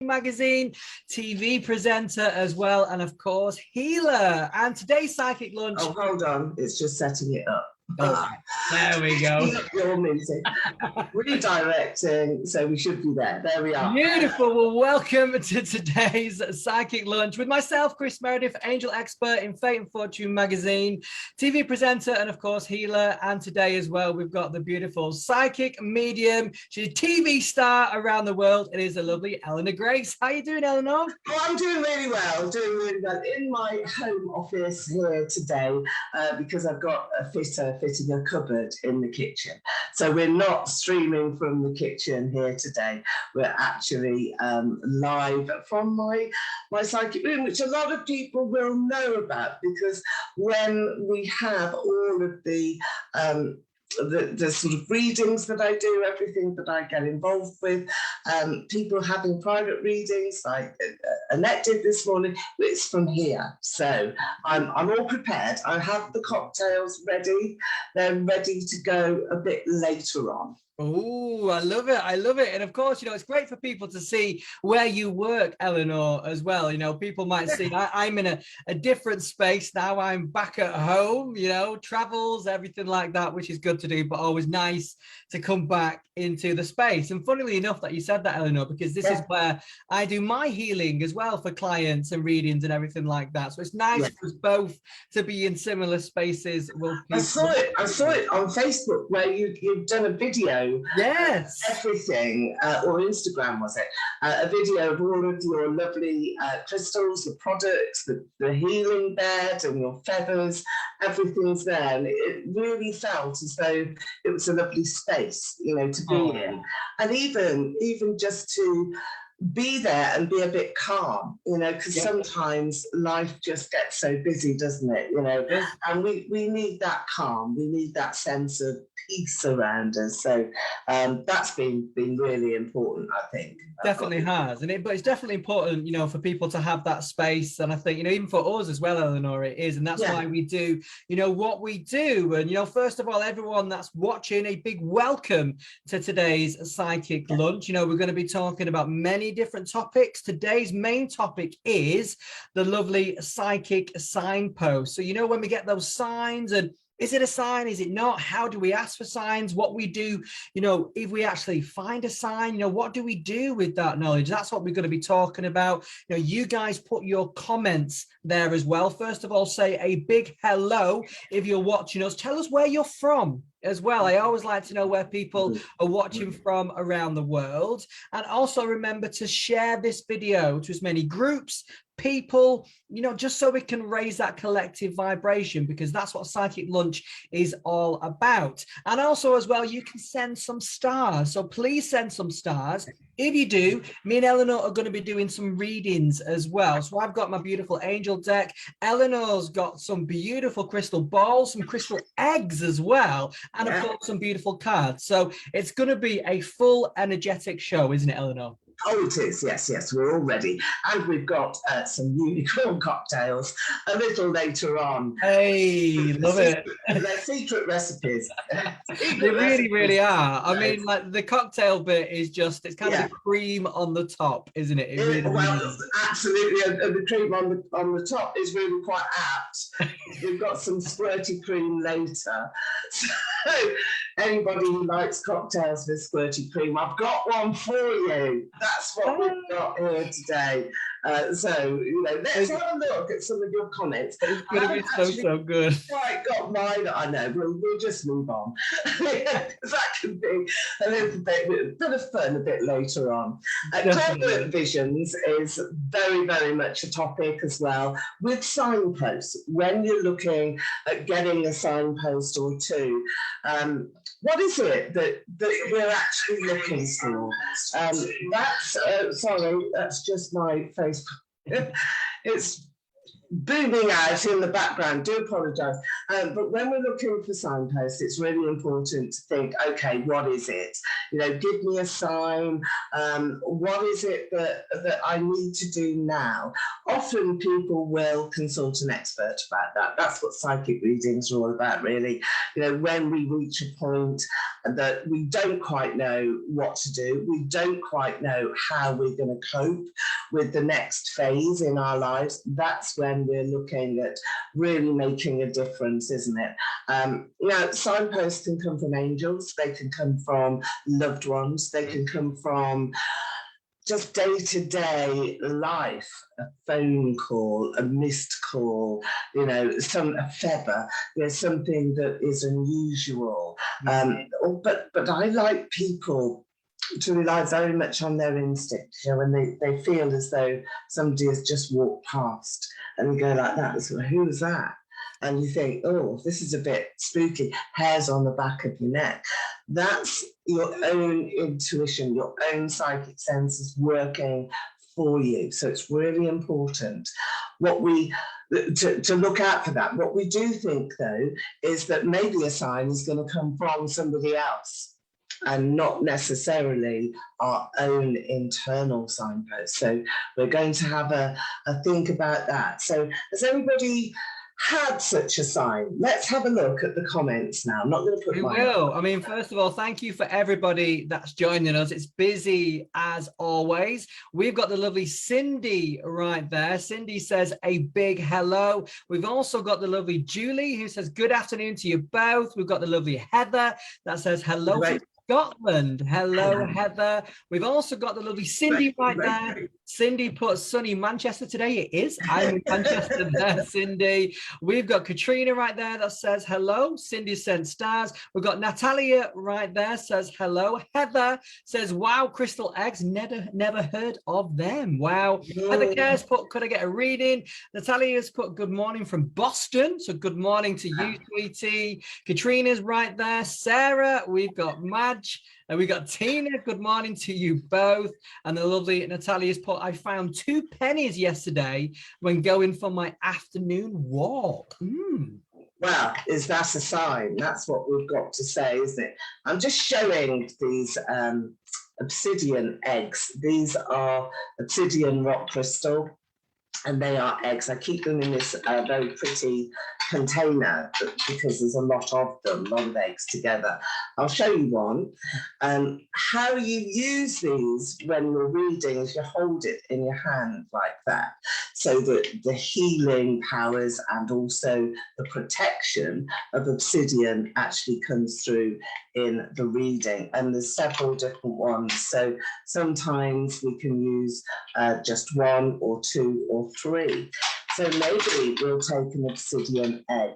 magazine, TV presenter as well, and of course healer. And today's psychic lunch. Oh, hold on, it's just setting it up. Oh, there we go. Your meeting. Redirecting, so we should be there. There we are. Beautiful. Well, welcome to today's psychic lunch with myself, Kris Meredith, angel expert in Fate and Fortune magazine, TV presenter, and of course healer. And today as well, we've got the beautiful psychic medium. She's a TV star around the world. It is a lovely Eleanor Grace. How are you doing, Eleanor? Oh, I'm doing really well. Doing really well in my home office here today because I've got a fitter fitting a cupboard in the kitchen. So we're not streaming from the kitchen here today. We're actually live from my psychic room, which a lot of people will know about, because when we have all of the sort of readings that I do, everything that I get involved with, people having private readings like Annette did this morning, it's from here. So I'm all prepared. I have the cocktails ready. They're ready to go a bit later on. Oh, I love it. I love it. And of course, you know, it's great for people to see where you work, Eleanor, as well. You know, people might see I'm in a different space now. I'm back at home, you know, travels, everything like that, which is good to do, but always nice to come back into the space. And funnily enough that you said that, Eleanor, because this is where I do my healing as well for clients and readings and everything like that. So it's nice for us both to be in similar spaces. I saw it on Facebook where you've done a video. Yes, everything, or Instagram was it? A video of all of your lovely crystals, the products, the healing bed, and your feathers. Everything's there, and it really felt as though it was a lovely space, you know, to be in, and even just to be there and be a bit calm, you know, because sometimes life just gets so busy, doesn't it? You know, and we need that calm, we need that sense of peace around us. So that's been really important, I think. Definitely has, but it's definitely important, you know, for people to have that space. And I think, you know, even for us as well, Eleanor, it is, and that's why we do, you know, what we do. And, you know, first of all, everyone that's watching, a big welcome to today's psychic lunch. You know, we're going to be talking about many different topics. Today's main topic is the lovely psychic signpost. So, you know, when we get those signs, and is it a sign? Is it not? How do we ask for signs? What we do, you know, if we actually find a sign, you know, what do we do with that knowledge? That's what we're going to be talking about. You know, you guys put your comments there as well. First of all, say a big hello if you're watching us. Tell us where you're from as well. I always like to know where people are watching from around the world. And also remember to share this video to as many groups, people, you know, just so we can raise that collective vibration, because that's what Psychic Lunch is all about. And also as well, you can send some stars. So please send some stars. If you do, me and Eleanor are going to be doing some readings as well. So I've got my beautiful angel deck. Eleanor's got some beautiful crystal balls, some crystal eggs as well, and of course some beautiful cards. So it's going to be a full energetic show, isn't it, Eleanor? Oh, it is. Yes, we're all ready. And we've got some unicorn cocktails a little later on. Hey, love it. They're secret recipes. They really are. I mean, like the cocktail bit is just, it's kind of the cream on the top, isn't it? Absolutely. And the cream on the top is really quite apt. We've got some squirty cream later. So anybody who likes cocktails with squirty cream, I've got one for you. That's what we've got here today. So, you know, let's have a look at some of your comments. It's going to be so good. Quite got mine. I know. We'll just move on. That could be a little bit of fun a bit later on. Clairvoyant visions is very, very much a topic as well. With signposts, when you're looking at getting a signpost or two, what is it that we're actually looking for? That's sorry, that's just my Facebook. booming out in the background. Do apologise. But when we're looking for signposts, it's really important to think, okay, what is it? You know, give me a sign. What is it that I need to do now? Often people will consult an expert about that. That's what psychic readings are all about, really. You know, when we reach a point that we don't quite know what to do, we don't quite know how we're going to cope with the next phase in our lives, that's when we're looking at really making a difference, isn't it? Now, signposts can come from angels, they can come from loved ones, they can come from just day-to-day life, a phone call, a missed call, you know, a feather, you know, something that is unusual. But I like people to rely very much on their instinct, you know, when they feel as though somebody has just walked past and you go like that, so who was that? And you think, oh, this is a bit spooky, hairs on the back of your neck. That's your own intuition, your own psychic senses working for you. So it's really important to look out for that. What we do think, though, is that maybe a sign is going to come from somebody else and not necessarily our own internal signpost. So we're going to have a think about that. So has everybody had such a sign? Let's have a look at the comments now. I'm not going to put mine up. I mean, first of all, thank you for everybody that's joining us. It's busy as always. We've got the lovely Cindy right there. Cindy says a big hello. We've also got the lovely Julie who says good afternoon to you both. We've got the lovely Heather that says hello from Scotland. Hello, Heather. We've also got the lovely Cindy right there. Cindy put sunny Manchester today. It is. I'm in Manchester there, Cindy. We've got Katrina right there that says hello. Cindy sent stars. We've got Natalia right there, says hello. Heather says, wow, crystal eggs. Never heard of them. Wow. Heather Cares put, could I get a reading? Natalia's put good morning from Boston. So good morning to you, sweetie. Katrina's right there. Sarah, we've got Madge. And we got Tina, good morning to you both. And the lovely Natalia's put, I found 2 pennies yesterday when going for my afternoon walk. Well, is that a sign? That's what we've got to say, isn't it? I'm just showing these obsidian eggs. These are obsidian rock crystal, and they are eggs. I keep them in this very pretty container because there's a lot of eggs together. I'll show you one. How you use these when you're reading is you hold it in your hand like that, so that the healing powers and also the protection of obsidian actually comes through in the reading. And there's several different ones. So sometimes we can use just 1 or 2 or 3. So maybe we'll take an obsidian egg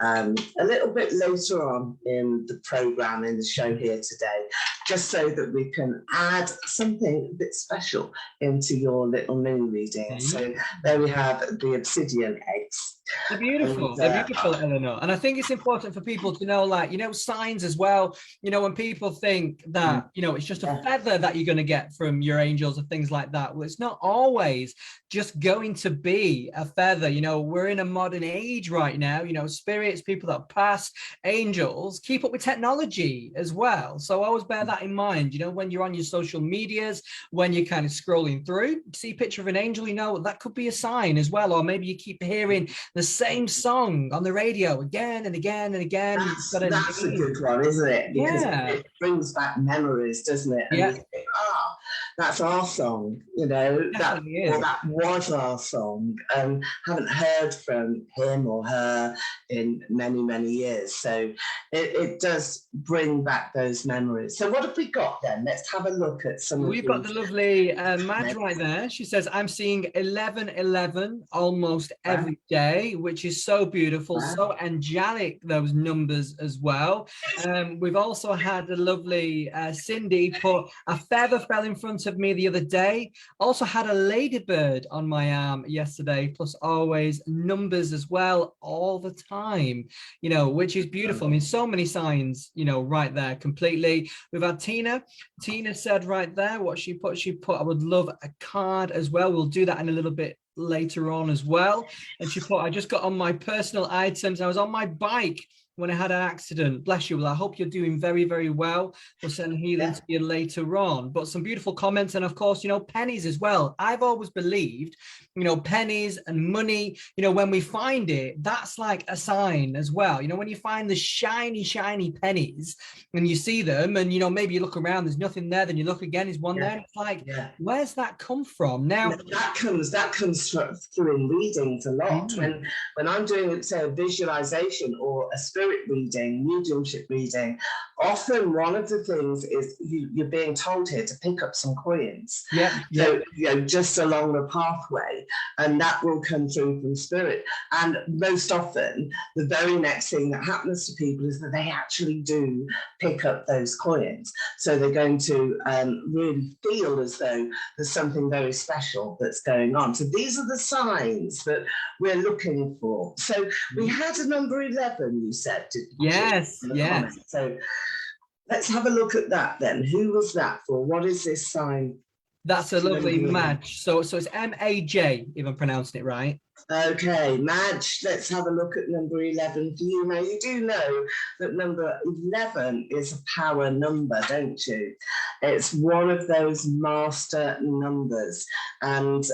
a little bit later on in the programme, in the show here today, just so that we can add something a bit special into your little moon reading. So there we have the obsidian eggs. They're beautiful. They're beautiful, Eleanor. And I think it's important for people to know, like, you know, signs as well. You know, when people think that, you know, it's just a feather that you're going to get from your angels or things like that. Well, it's not always just going to be a feather. You know, we're in a modern age right now, you know, spirits, people that pass, angels, keep up with technology as well. So always bear that in mind, you know, when you're on your social medias, when you're kind of scrolling through, see a picture of an angel, you know, that could be a sign as well. Or maybe you keep hearing the same song on the radio again and again and again. That's a good one, isn't it? Because it brings back memories, doesn't it? And you think, that's our song, you know, that was our song. Haven't heard from him or her in many, many years. So it does bring back those memories. So what have we got then? Let's have a look at some. We've got the lovely Madge right there. She says, I'm seeing 1111 almost every day, which is so beautiful, so angelic, those numbers as well. We've also had a lovely Cindy put, a feather fell in front front of me the other day. Also had a ladybird on my arm yesterday, plus always numbers as well all the time, you know, which is beautiful. I mean, so many signs, you know, right there completely. We've had Tina. Tina said right there what she put, I would love a card as well. We'll do that in a little bit later on as well. And she put, I just got on my personal items. I was on my bike when I had an accident. Bless you. Well, I hope you're doing very, very well. We'll send healing to you later on. But some beautiful comments. And of course, you know, pennies as well. I've always believed, you know, pennies and money, you know, when we find it, that's like a sign as well. You know, when you find the shiny, shiny pennies and you see them and, you know, maybe you look around, there's nothing there. Then you look again, is one there. And it's like, where's that come from? Now, that comes through in readings a lot. When I'm doing, say, a visualization or a spirit reading, mediumship reading, often one of the things is you're being told here to pick up some coins. So, you know, just along the pathway, and that will come through from spirit. And most often, the very next thing that happens to people is that they actually do pick up those coins. So they're going to really feel as though there's something very special that's going on. So these are the signs that we're looking for. So we had a number 11, you said. Yes. So let's have a look at that then. Who was that for? What is this sign? That's a lovely match. So it's M-A-J, if I'm pronouncing it right. Okay, Madge, let's have a look at number 11 for you. Now, you do know that number 11 is a power number, don't you? It's one of those master numbers. And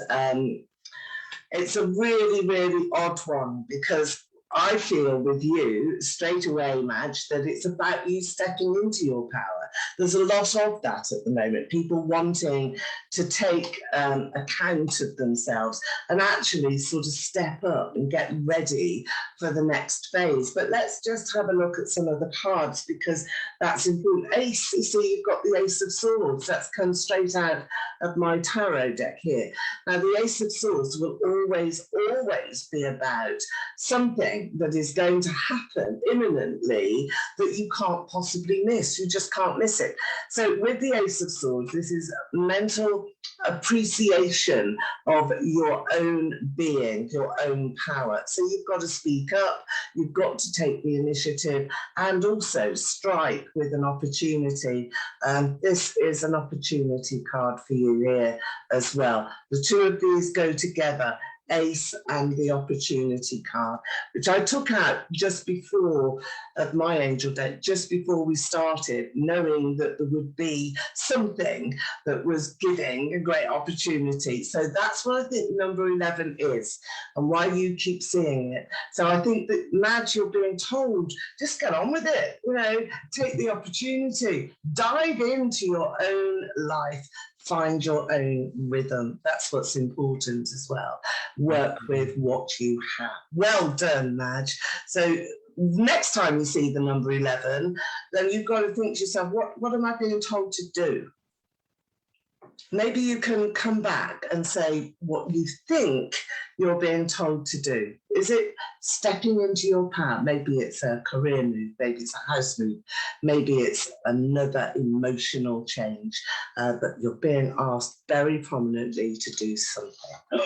it's a really, really odd one, because I feel with you straight away, Madge, that it's about you stepping into your power. There's a lot of that at the moment, people wanting to take account of themselves and actually sort of step up and get ready for the next phase. But let's just have a look at some of the cards, because that's important. Ace, you see, you've got the Ace of Swords. That's come straight out of my tarot deck here. Now, the Ace of Swords will always be about something that is going to happen imminently that you can't possibly miss. You just can't miss it. So with the Ace of Swords, this is mental appreciation of your own being, your own power. So you've got to speak up, you've got to take the initiative, and also strike with an opportunity. This is an opportunity card for you here as well. The two of these go together, Ace and the opportunity card, which I took out just before of my angel deck, just before we started, knowing that there would be something that was giving a great opportunity. So that's what I think number 11 is, and why you keep seeing it. So I think that, Madge, you're being told, just get on with it, you know, take the opportunity, dive into your own life, find your own rhythm. That's what's important as well. Work with what you have. Well done, Madge. So next time you see the number 11, then you've got to think to yourself, what am I being told to do? Maybe you can come back and say what you think you're being told to do. Is it stepping into your power? Maybe it's a career move, maybe it's a house move, maybe it's another emotional change, but you're being asked very prominently to do something.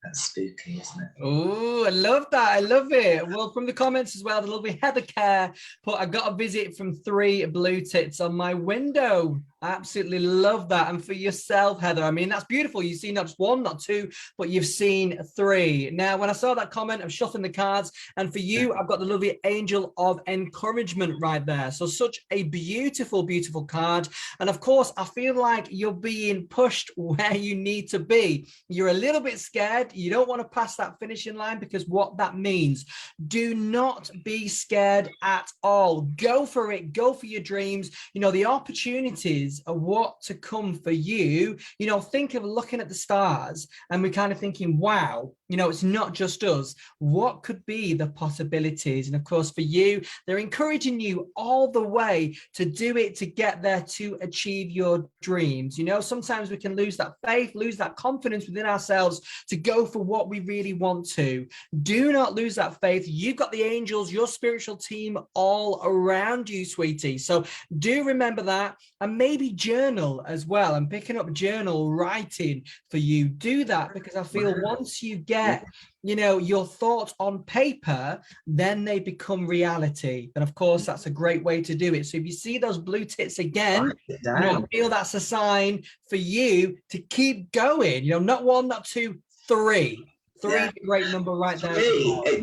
That's spooky, isn't it? Oh, I love that. I love it. Well, from the comments as well, the lovely Heather Care put, I got a visit from 3 blue tits on my window. I absolutely love that. And for yourself, Heather, I mean, that's beautiful. You've seen not just 1, not 2, but you've seen 3. Now, when I saw that comment, I'm shuffling the cards. And for you, I've got the lovely Angel of Encouragement right there. So such a beautiful, beautiful card. And of course, I feel like you're being pushed where you need to be. You're a little bit scared. You don't want to pass that finishing line, because what that means, do not be scared at all. Go for it. Go for your dreams. You know, the opportunities are what to come for you. You know, think of looking at the stars and we're kind of thinking, wow, you know, it's not just us. What could be the possibilities? And of course, for you, they're encouraging you all the way to do it, to get there, to achieve your dreams. You know, sometimes we can lose that faith, lose that confidence within ourselves to go for what we really want to. Do not lose that faith. You've got the angels, your spiritual team all around you, sweetie. So do remember that. And maybe maybe journal as well, and picking up journal writing for you. Do that, because I feel once you get, you know, your thoughts on paper, then they become reality. And of course, that's a great way to do it. So if you see those blue tits again, you know, I feel that's a sign for you to keep going. You know, not one, not two, three. Three is a great number right there.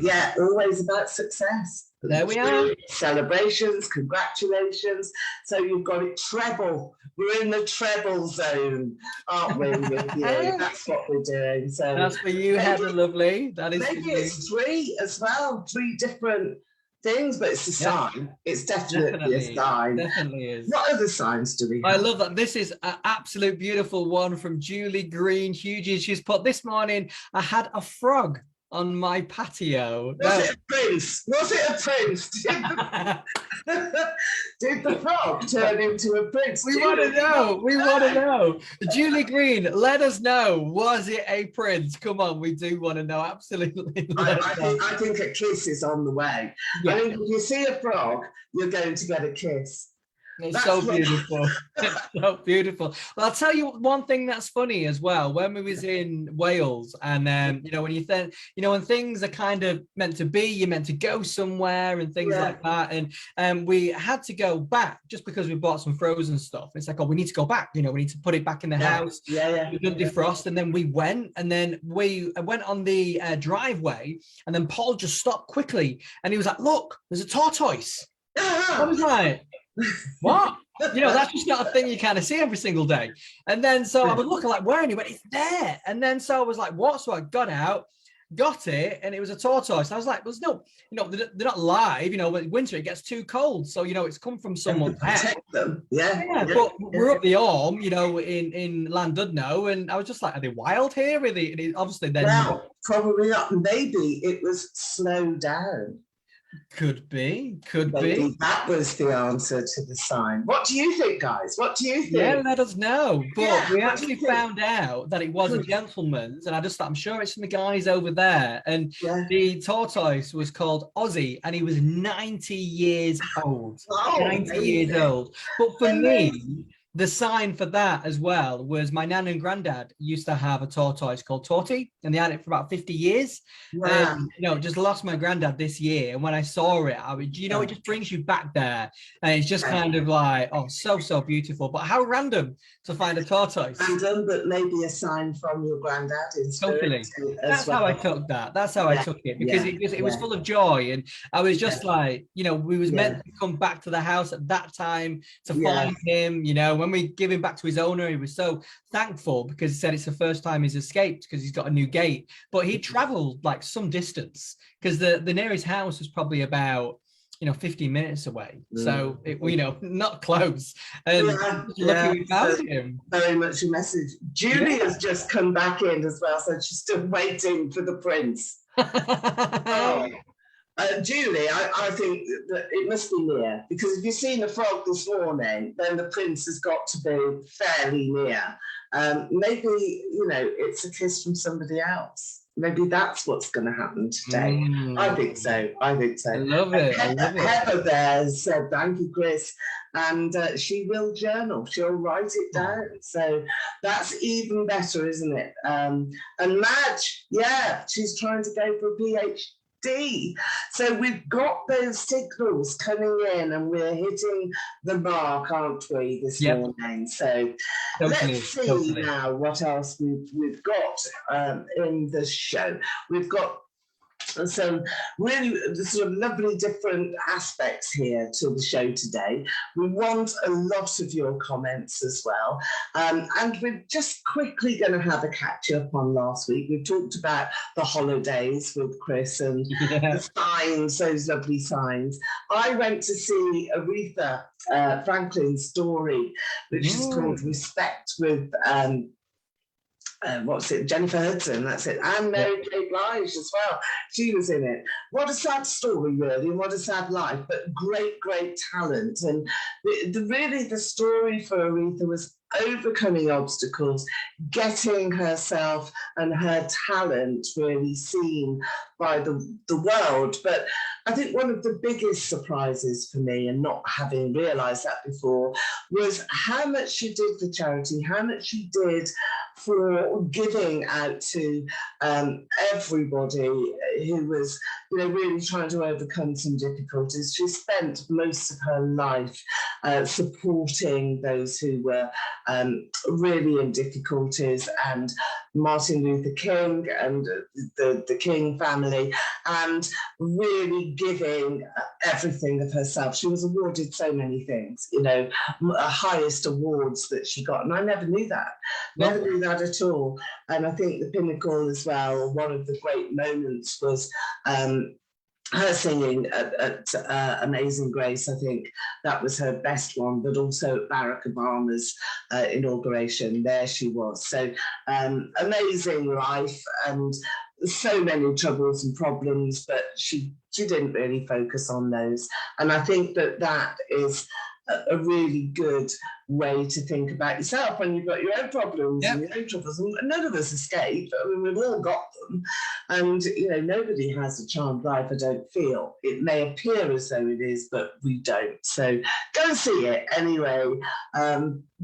Yeah, always about success. There we are. Celebrations, congratulations. So you've got it treble. We're in the treble zone, aren't we? With you? That's what we're doing. So that's for you, Heather, lovely. That is maybe it's 3 as well, 3 different things, but it's a sign. It's definitely a sign. Definitely is. What other signs do we have? I love that. This is an absolute beautiful one from Julie Green. Huge. She's put, this morning I had a frog on my patio. Was it a prince? Was it a prince? Did the frog turn into a prince? We want to know. We want to know. Julie Green, let us know. Was it a prince? Come on, we do want to know. Absolutely. I think a kiss is on the way. Yeah. I think if you see a frog, you're going to get a kiss. It's so beautiful. It's so beautiful. Well, I'll tell you one thing that's funny as well. When we was in Wales, and you know, when you think, you know, when things are kind of meant to be, you're meant to go somewhere and things like that, and we had to go back just because we bought some frozen stuff. It's like, oh, we need to go back. You know, we need to put it back in the house. We didn't defrost, and then we went, and then we went on the driveway, and then Paul just stopped quickly, and he was like, "Look, there's a tortoise." I was like, what? You know, that's just not a thing you kind of see every single day. And then so I was looking like, where? And he went, it's there. And then so I was like, what? So I got out, got it, and it was a tortoise. And I was like, there's no, you know, they're not live. You know, when winter it gets too cold, so you know it's come from someone's house. Them. But we're up the Orme, you know, in Llandudno, and I was just like, are they wild here? Are they? Obviously, then probably not. Maybe it was slowed down. Could be. That was the answer to the sign. What do you think, guys? What do you think? Yeah, let us know. But we actually found out that it was a gentleman's, and I just thought, I'm sure it's from the guys over there. And the tortoise was called Ozzy, and he was 90 years old. 90 years old. But for me, the sign for that as well was my nan and granddad used to have a tortoise called Torty, and they had it for about 50 years. You know, just lost my granddad this year, and when I saw it, you know, it just brings you back there, and it's just kind of like, oh, so beautiful. But how random to find a tortoise. Random, but maybe a sign from your granddad in spirit. Totally. That's how I took that. That's how I took it, because it was full of joy, and I was just like, you know, we was meant to come back to the house at that time to find him. You know, when we give him back to his owner, he was so thankful, because he said it's the first time he's escaped because he's got a new gate. But he traveled like some distance, because the nearest house was probably about, you know, 15 minutes away. So it, you know, not close. And lucky we found him. Very much a message. Julie has just come back in as well, so she's still waiting for the prince. Julie, I think that it must be near, because if you've seen the frog this morning, then the prince has got to be fairly near. Maybe, you know, it's a kiss from somebody else. Maybe that's what's going to happen today. I think so. I love it. Heather there said, thank you, Kris. And she will journal. She'll write it down. So that's even better, isn't it? And Madge, she's trying to go for a PhD. So we've got those signals coming in, and we're hitting the mark, aren't we, this morning? So let's see now what else we've got in the show. We've got some really sort of lovely different aspects here to the show today. We want a lot of your comments as well. And we're just quickly going to have a catch up on last week. We've talked about the holidays with Kris and the signs, those lovely signs. I went to see Aretha Franklin's story, which is called Respect, with what's it, Jennifer Hudson, that's it, and Mary J. Blige as well. She was in it. What a sad story, really, and what a sad life, but great talent. And really the story for Aretha was overcoming obstacles, getting herself and her talent really seen by the world. But I think one of the biggest surprises for me, and not having realised that before, was how much she did for charity, how much she did for giving out to everybody who was, really trying to overcome some difficulties. She spent most of her life supporting those who were really in difficulties, and Martin Luther King and the King family, and really giving everything of herself. She was awarded so many things, highest awards that she got, and I never knew that. Never knew that at all. And I think the pinnacle as well, one of the great moments was her singing at Amazing Grace. I think that was her best one, but also at Barack Obama's inauguration, there she was. So amazing life, and so many troubles and problems, but she didn't really focus on those. And I think that is a really good way to think about yourself when you've got your own problems and your own troubles. And none of us escape. I mean, we've all got them. And, nobody has a charmed life, I don't feel. It may appear as though it is, but we don't. So go and see it anyway.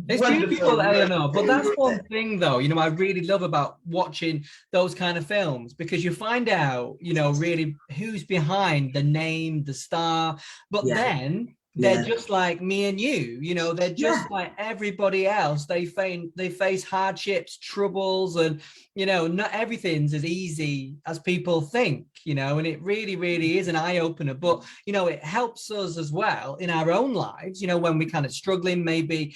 It's beautiful, Eleanor, but that's one thing, though, I really love about watching those kind of films, because you find out, really who's behind the name, the star, but then they're just like me and you, they're just like everybody else. They face hardships, troubles, and, not everything's as easy as people think, and it really, really is an eye-opener. But, it helps us as well in our own lives, when we're kind of struggling, maybe,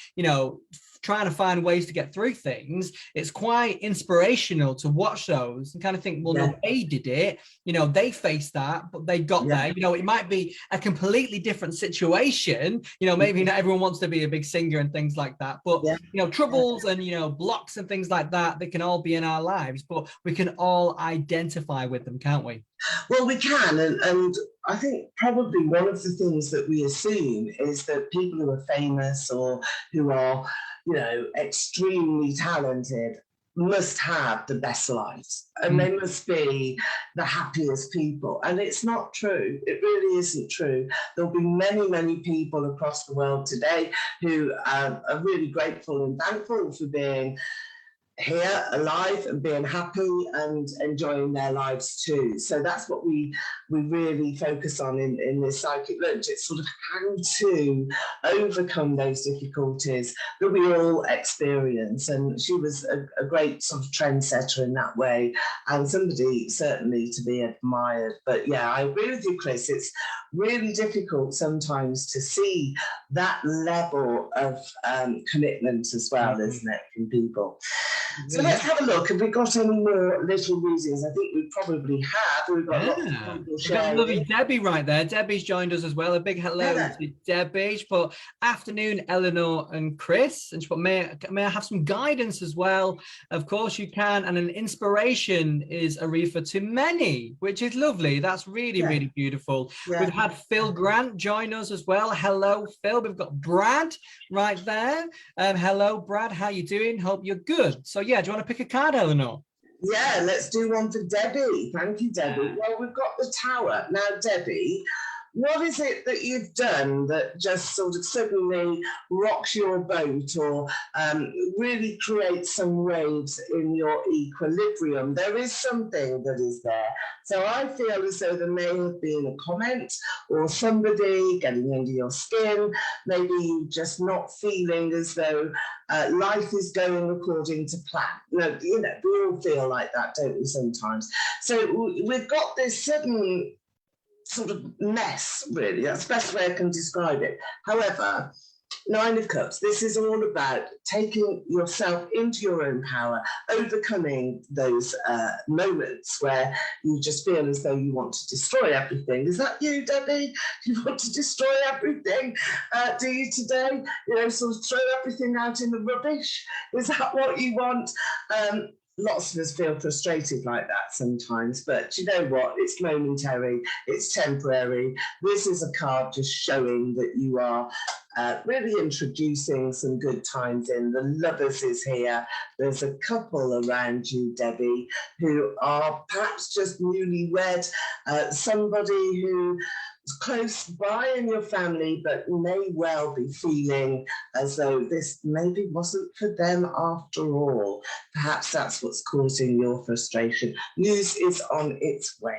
trying to find ways to get through things. It's quite inspirational to watch those and kind of think, well, no, they did it, they faced that, but they got there. It might be a completely different situation, maybe not everyone wants to be a big singer and things like that, but troubles and blocks and things like that, they can all be in our lives, but we can all identify with them, can't we? Well, we can, and I think probably one of the things that we assume is that people who are famous or who are, extremely talented must have the best lives, and they must be the happiest people. And it's not true. It really isn't true. There'll be many, many people across the world today who are really grateful and thankful for being here, alive, and being happy and enjoying their lives too. So that's what we really focus on in this psychic lunch. It's sort of how to overcome those difficulties that we all experience. And she was a great sort of trendsetter in that way, and somebody certainly to be admired. But yeah, I agree with you, Kris. It's really difficult sometimes to see that level of commitment as well, isn't it, from people? So let's have a look. Have we got any more little musings? I think we probably have. We've got lots of people We've got lovely Debbie right there. Debbie's joined us as well. A big hello to Debbie. She put, afternoon, Eleanor and Kris. And she put, may I have some guidance as well? Of course you can. And an inspiration is a reefer to many, which is lovely. That's really, really beautiful. We've had Phil Grant join us as well. Hello, Phil. We've got Brad right there. Hello, Brad. How you doing? Hope you're good. So yeah, do you want to pick a card, Eleanor? Yeah, let's do one for Debbie. Thank you, Debbie. Well, we've got the Tower. Now, Debbie, what is it that you've done that just sort of suddenly rocks your boat or really creates some waves in your equilibrium? There is something that is there. So I feel as though there may have been a comment or somebody getting under your skin, maybe you just not feeling as though life is going according to plan. We all feel like that, don't we, sometimes? So we've got this sudden sort of mess, really. That's the best way I can describe it. However, Nine of Cups, this is all about taking yourself into your own power, overcoming those moments where you just feel as though you want to destroy everything. Is that you, Debbie? You want to destroy everything? Do you today? Sort of throw everything out in the rubbish? Is that what you want? lots of us feel frustrated like that sometimes, but you know what? It's momentary, it's temporary. This is a card just showing that you are really introducing some good times in. The Lovers is here. There's a couple around you, Debbie, who are perhaps just newlywed, somebody who close by in your family, but may well be feeling as though this maybe wasn't for them after all. Perhaps that's what's causing your frustration. News is on its way.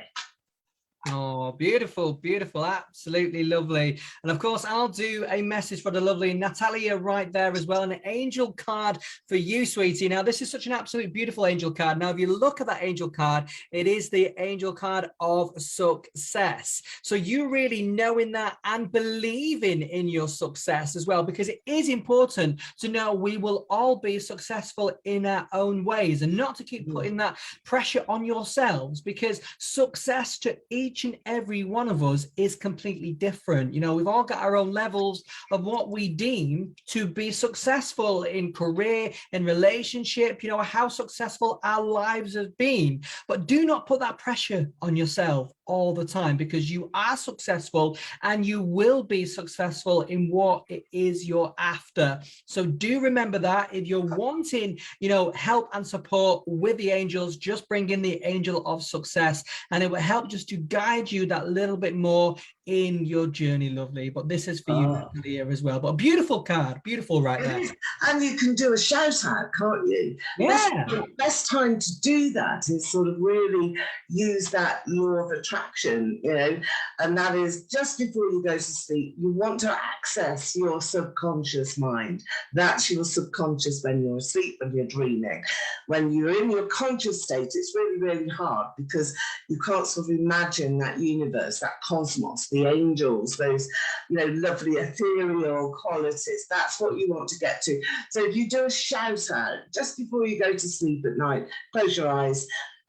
Oh, beautiful, beautiful, absolutely lovely. And of course, I'll do a message for the lovely Natalia right there as well. An angel card for you, sweetie. Now, this is such an absolute beautiful angel card. Now, if you look at that angel card, it is the angel card of success. So you really knowing that and believing in your success as well, because it is important to know we will all be successful in our own ways, and not to keep putting that pressure on yourselves, because success to each and every one of us is completely different. You know, we've all got our own levels of what we deem to be successful in career, in relationship, you know, how successful our lives have been. But do not put that pressure on yourself all the time, because you are successful and you will be successful in what it is you're after. So do remember that if you're wanting, you know, help and support with the angels, just bring in the angel of success, and it will help just to guide you that little bit more in your journey, lovely. But this is for you, Natalia, as well. But a beautiful card, beautiful right there. And you can do a shout out, can't you? Yeah. Best time to do that is sort of really use that law of attraction, you know, and that is just before you go to sleep. You want to access your subconscious mind. That's your subconscious when you're asleep, when you're dreaming. When you're in your conscious state, it's really, really hard, because you can't sort of imagine that universe, that cosmos, the angels, those, you know, lovely ethereal qualities. That's what you want to get to. So if you do a shout out just before you go to sleep at night, close your eyes,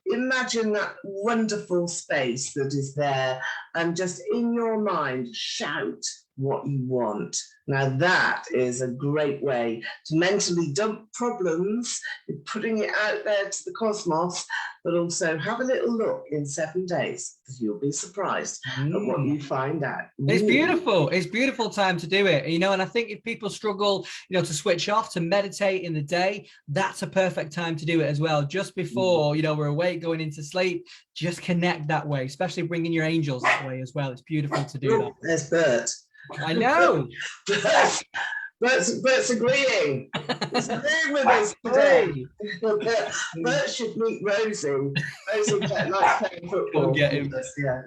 imagine that wonderful space that is there, and just in your mind shout what you want. Now that is a great way to mentally dump problems, putting it out there to the cosmos, but also have a little look in 7 days, because you'll be surprised at what you find out. It's beautiful. It's beautiful time to do it, you know, and I think if people struggle, you know, to switch off, to meditate in the day, that's a perfect time to do it as well. Just before, you know, we're awake going into sleep, just connect that way, especially bringing your angels that way as well. It's beautiful to do that. There's Bert. I know. Bert's agreeing. He's agreeing with us today. Bert should meet Rosie. Rosie likes playing football. Go get him. Yeah,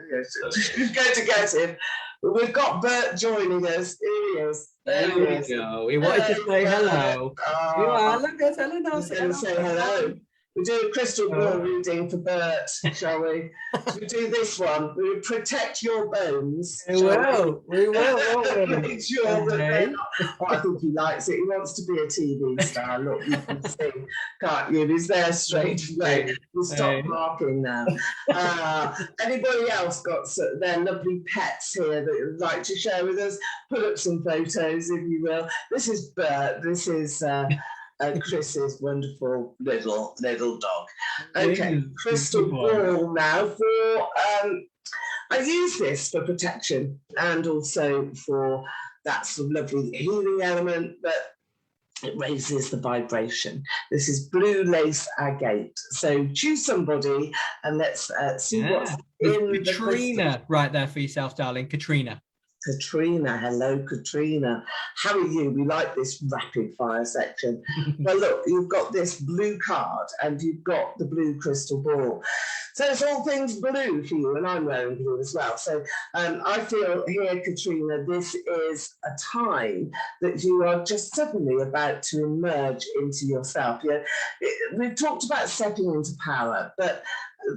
she's going to get him. But we've got Bert joining us. Here he is. There we go. He wanted to say hello. You are. Look at Eleanor. He's going to say hello. We do a crystal ball reading for Bert, shall we? We do this one. We will protect your bones. We will. Make sure that I think he likes it. He wants to be a TV star. Look, you can see, can't you? He's there straight away. We'll stop marking now. Anybody else got their lovely pets here that you'd like to share with us? Put up some photos, if you will. This is Bert. This is... Chris's wonderful little dog. Okay, crystal ball now for I use this for protection and also for that sort of lovely healing element, but it raises the vibration. This is blue lace agate. So choose somebody and let's see what's in Katrina right there for yourself, darling. Katrina. Katrina, hello Katrina. How are you? We like this rapid fire section. Well, look, you've got this blue card and you've got the blue crystal ball. So it's all things blue for you, and I'm wearing blue as well. So I feel here, Katrina, this is a time that you are just suddenly about to emerge into yourself. You know, we've talked about stepping into power, but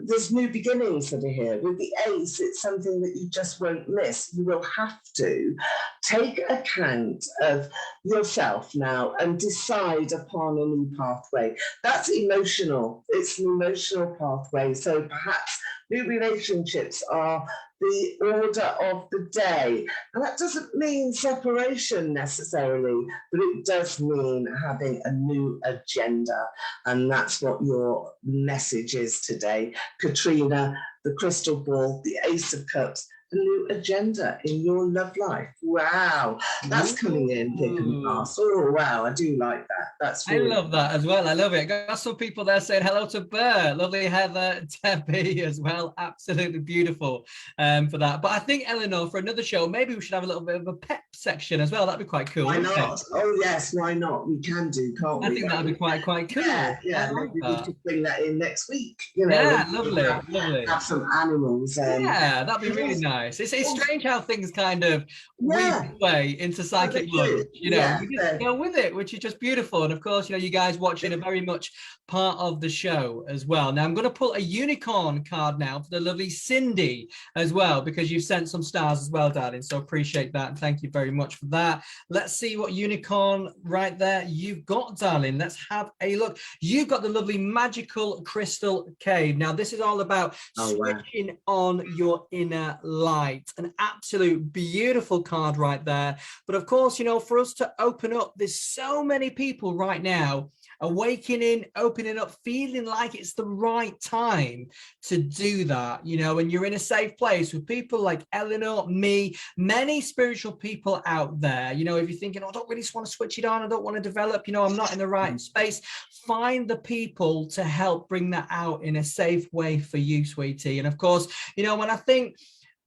there's new beginnings that are here. With the ace, it's something that you just won't miss. You will have to take account of yourself now and decide upon a new pathway. That's emotional. It's an emotional pathway. So perhaps new relationships are the order of the day. And that doesn't mean separation necessarily, but it does mean having a new agenda. And that's what your message is today. Katrina, the crystal ball, the Ace of Cups, a new agenda in your love life. Wow, that's coming in thick and fast. Oh, wow, I do like that. That's really I love that as well. I love it. Got some people there saying hello to Bert, lovely Heather, Debbie as well. Absolutely beautiful for that. But I think, Eleanor, for another show, maybe we should have a little bit of a pep section as well. That'd be quite cool. Why not? Oh yes, why not? We can do, can't we? I think that'd be quite cool. Yeah, Like maybe we could bring that in next week. Yeah, lovely. Have some animals. Yeah, that'd be really nice. It's strange how things kind of weave their way into psychic lunch. You just go with it, which is just beautiful. And of course, you guys watching are very much part of the show as well. Now I'm going to pull a unicorn card now for the lovely Cindy as well, because you've sent some stars as well, darling. So appreciate that. And thank you very much for that. Let's see what unicorn right there you've got, darling. Let's have a look. You've got the lovely magical crystal cave. Now this is all about switching on your inner light. An absolute beautiful card right there. But of course, for us to open up, there's so many people right now awakening, opening up, feeling like it's the right time to do that, and you're in a safe place with people like Eleanor, me, many spiritual people out there. If you're thinking, I don't really just want to switch it on, I don't want to develop, I'm not in the right space, find the people to help bring that out in a safe way for you, sweetie. And of course, when I think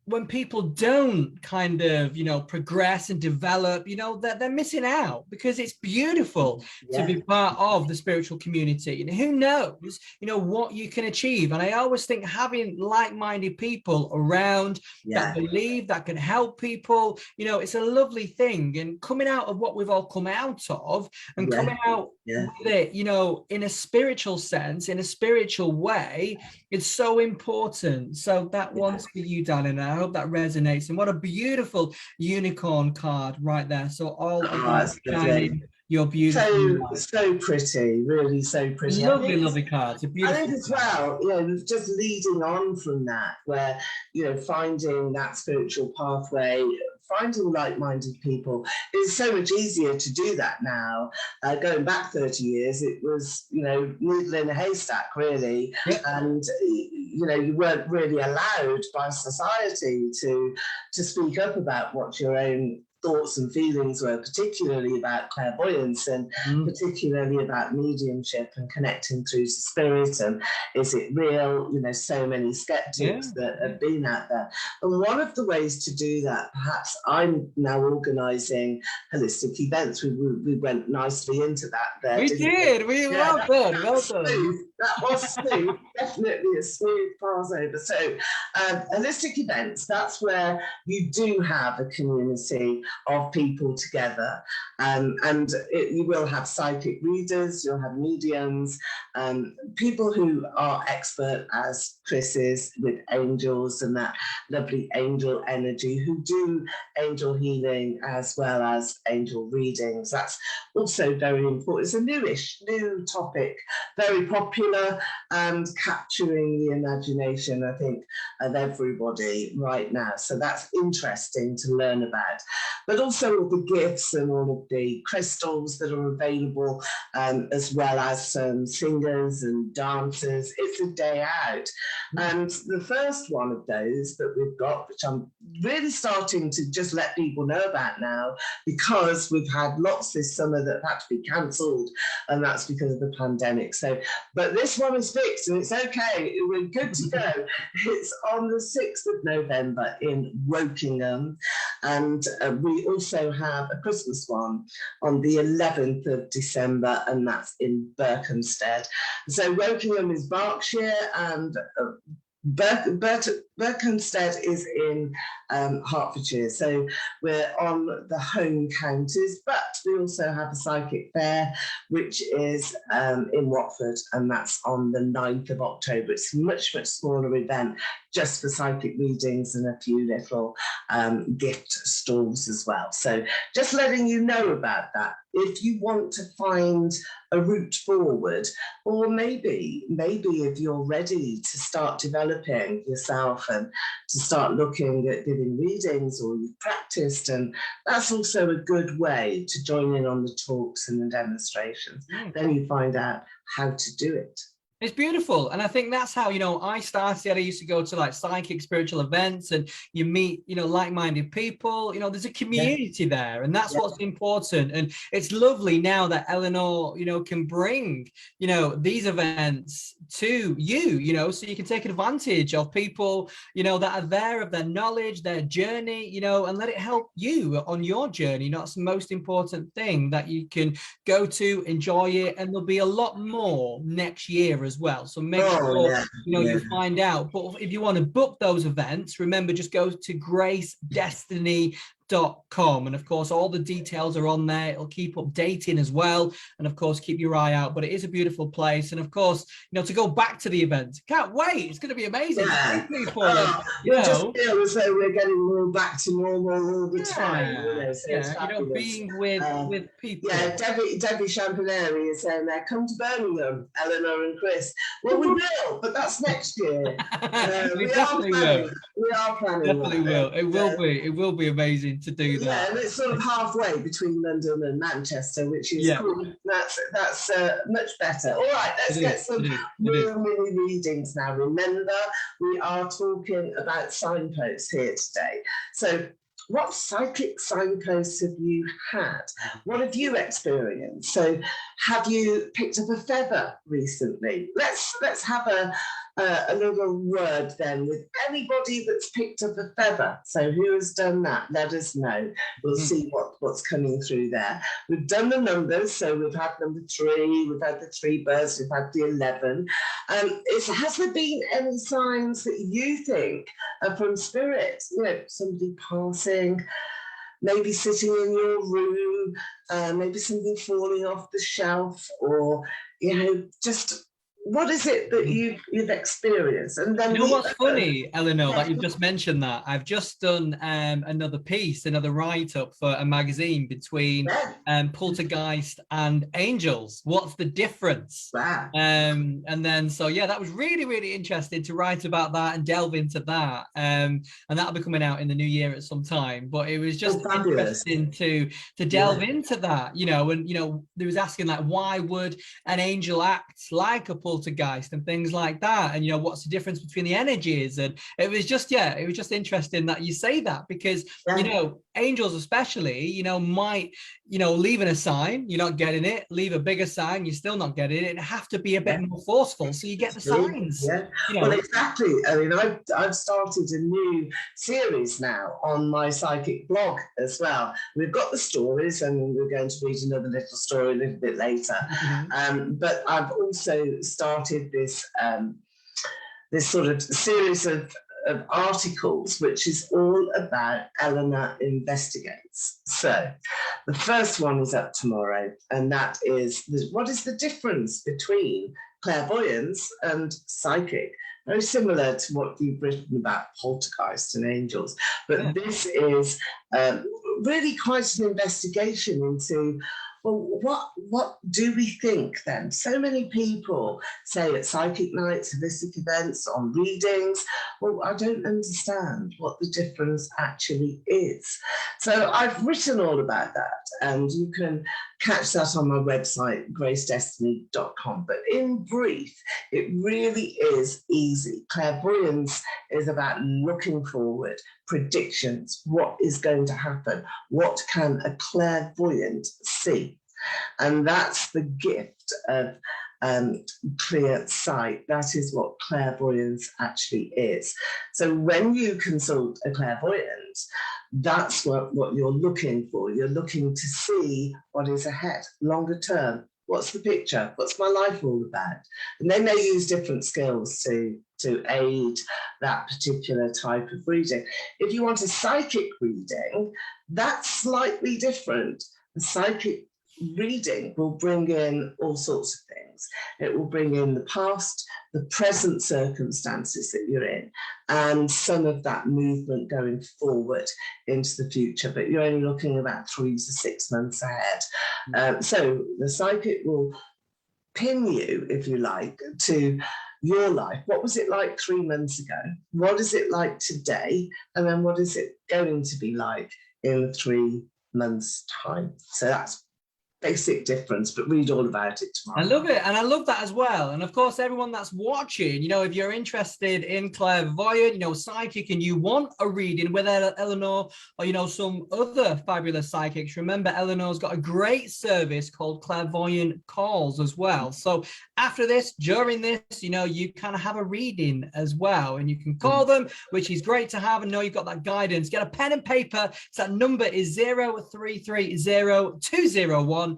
when people don't kind of, progress and develop, they're missing out, because it's beautiful to be part of the spiritual community. And who knows, what you can achieve. And I always think having like-minded people around that believe, that can help people, it's a lovely thing. And coming out of what we've all come out of and coming out with it, in a spiritual sense, in a spiritual way, it's so important. So that one's for you, darling. I hope that resonates. And what a beautiful unicorn card right there. So all about shining your beautiful so pretty, really so pretty. Lovely cards. I think as well, just leading on from that, where finding that spiritual pathway, finding like-minded people is so much easier to do that now. Going back 30 years, it was needle in a haystack, really, and you weren't really allowed by society to speak up about what your own thoughts and feelings were, particularly about clairvoyance and particularly about mediumship and connecting through to spirit, and is it real? So many skeptics that have been out there. And one of the ways to do that, perhaps I'm now organising holistic events. We went nicely into that there. We did. Well done. That was smooth. Definitely a smooth passover. So holistic events, that's where you do have a community of people together, and you will have psychic readers, you'll have mediums, people who are expert, as Kris is, with angels and that lovely angel energy, who do angel healing as well as angel readings. That's also very important. It's a new topic, very popular and capturing the imagination, I think, of everybody right now. So that's interesting to learn about. But also all the gifts and all of the crystals that are available, as well as some singers and dancers. It's a day out. And the first one of those that we've got, which I'm really starting to just let people know about now, because we've had lots this summer that have had to be cancelled, and that's because of the pandemic. So, but this one is fixed and it's okay. We're good to go. It's on the 6th of November in Wokingham, and we also have a Christmas one on the 11th of December, and that's in Berkhamsted. So Wokingham is Berkshire, and Berkhamsted is in Hertfordshire, so we're on the home counties, but we also have a psychic fair, which is in Watford, and that's on the 9th of October. It's a much smaller event, just for psychic readings and a few little gift stalls as well. So just letting you know about that. If you want to find a route forward, or maybe if you're ready to start developing yourself and to start looking at giving readings, or you've practiced, and that's also a good way to join in on the talks and the demonstrations. Then you find out how to do it. It's beautiful. And I think that's how, you know, I started. I used to go to like psychic spiritual events, and you meet, you know, like-minded people. You know, there's a community there, and that's what's important. And it's lovely now that Eleanor, you know, can bring, you know, these events to you, you know, so you can take advantage of people, you know, that are there, of their knowledge, their journey, you know, and let it help you on your journey. You know, that's the most important thing, that you can go to, enjoy it, and there'll be a lot more next year as well. So make sure you know you find out. But if you want to book those events, remember, just go to gracedestiny.com, and of course all the details are on there. It'll keep updating as well, and of course keep your eye out. But it is a beautiful place, and of course, you know, to go back to the event, can't wait. It's going to be amazing. People, you know, just feel as though we're getting more back to normal all the time. You know, so it's you know, being with people. Yeah, Debbie Champaneri is saying there, come to Birmingham, Eleanor and Kris. Well, we will, but that's next year. We definitely will. We are planning. Definitely will. It will be. It will be amazing to do that. Yeah, and it's sort of halfway between London and Manchester, which is cool. That's much better. All right, let's get some mini readings now. Remember, we are talking about signposts here today. So, what psychic signposts have you had? What have you experienced? So, have you picked up a feather recently? Let's have a little word then with anybody that's picked up a feather. So who has done that? Let us know. We'll see what's coming through there. We've done the numbers. So we've had number 3, we've had the 3 birds, we've had the 11. Has there been any signs that you think are from spirit? You know, somebody passing, maybe sitting in your room, maybe something falling off the shelf, or, you know, just what is it that you've experienced? And then, you know what's funny, Eleanor, that you've just mentioned that? I've just done another write-up for a magazine between poltergeist and angels. What's the difference? Wow. And then, so yeah, that was really, really interesting to write about that and delve into that. And that'll be coming out in the new year at some time. But it was just interesting to delve into that, you know. And, you know, there was asking, like, why would an angel act like a poltergeist and things like that, and, you know, what's the difference between the energies? And it was just interesting that you say that, because you know, angels especially, you know, might, you know, leaving a sign, you're not getting it, leave a bigger sign, you're still not getting it. It have to be a bit more forceful, so you get the signs. You know? Well, exactly. I mean, I've started a new series now on my psychic blog as well. We've got the stories, and we're going to read another little story a little bit later. But I've also started this sort of series of articles, which is all about Eleanor Investigates. So the first one is up tomorrow, and that is what is the difference between clairvoyance and psychic? Very similar to what you've written about poltergeist and angels, but this is really quite an investigation into, well, what do we think then? So many people say at psychic nights, holistic events, on readings, well, I don't understand what the difference actually is. So I've written all about that, and you can catch that on my website, gracedestiny.com. But in brief, it really is easy. Clairvoyance is about looking forward, predictions, what is going to happen, what can a clairvoyant see. And that's the gift of clear sight. That is what clairvoyance actually is. So when you consult a clairvoyant, that's what you're looking for. You're looking to see what is ahead, longer term. What's the picture? What's my life all about? And they may use different skills to aid that particular type of reading. If you want a psychic reading, that's slightly different. A psychic reading will bring in all sorts of things. It will bring in the past, the present circumstances that you're in, and some of that movement going forward into the future. But you're only looking about 3 to 6 months ahead. So the psychic will pin you, if you like, to your life. What was it like 3 months ago? What is it like today? And then what is it going to be like in 3 months' time? So that's basic difference, but read all about it tomorrow. I love it, and I love that as well. And of course, everyone that's watching, you know, if you're interested in clairvoyant, you know, psychic, and you want a reading with Eleanor or, you know, some other fabulous psychics, remember Eleanor's got a great service called Clairvoyant Calls as well. So after this, during this, you know, you kind of have a reading as well, and you can call them, which is great to have and know you've got that guidance. Get a pen and paper. So that number is 0330-201-9602.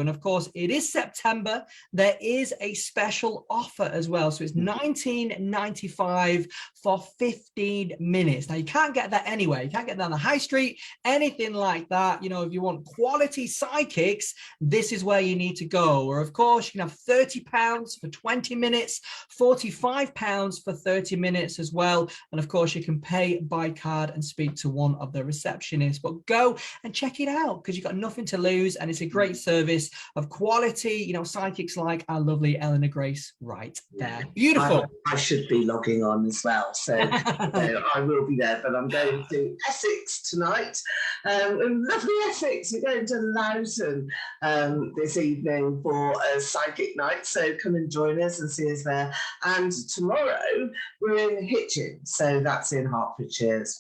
And of course, it is September. There is a special offer as well. So it's $19.95 for 15 minutes. Now, you can't get that anywhere. You can't get that on the high street, anything like that. You know, if you want quality psychics, this is where you need to go. Or of course, you can have £30 for 20 minutes, £45 for 30 minutes as well. And of course, you can pay by card and speak to one of the receptionists. But go and check it out, because you've got nothing to lose, and it's a great service of quality, you know, psychics like our lovely Eleanor Grace right there. Beautiful. I should be logging on as well, so I will be there, but I'm going to Essex tonight. Lovely Essex. We're going to Loughton this evening for a psychic night, so come and join us and see us there. And tomorrow we're in Hitchin, so that's in Hertfordshire. It's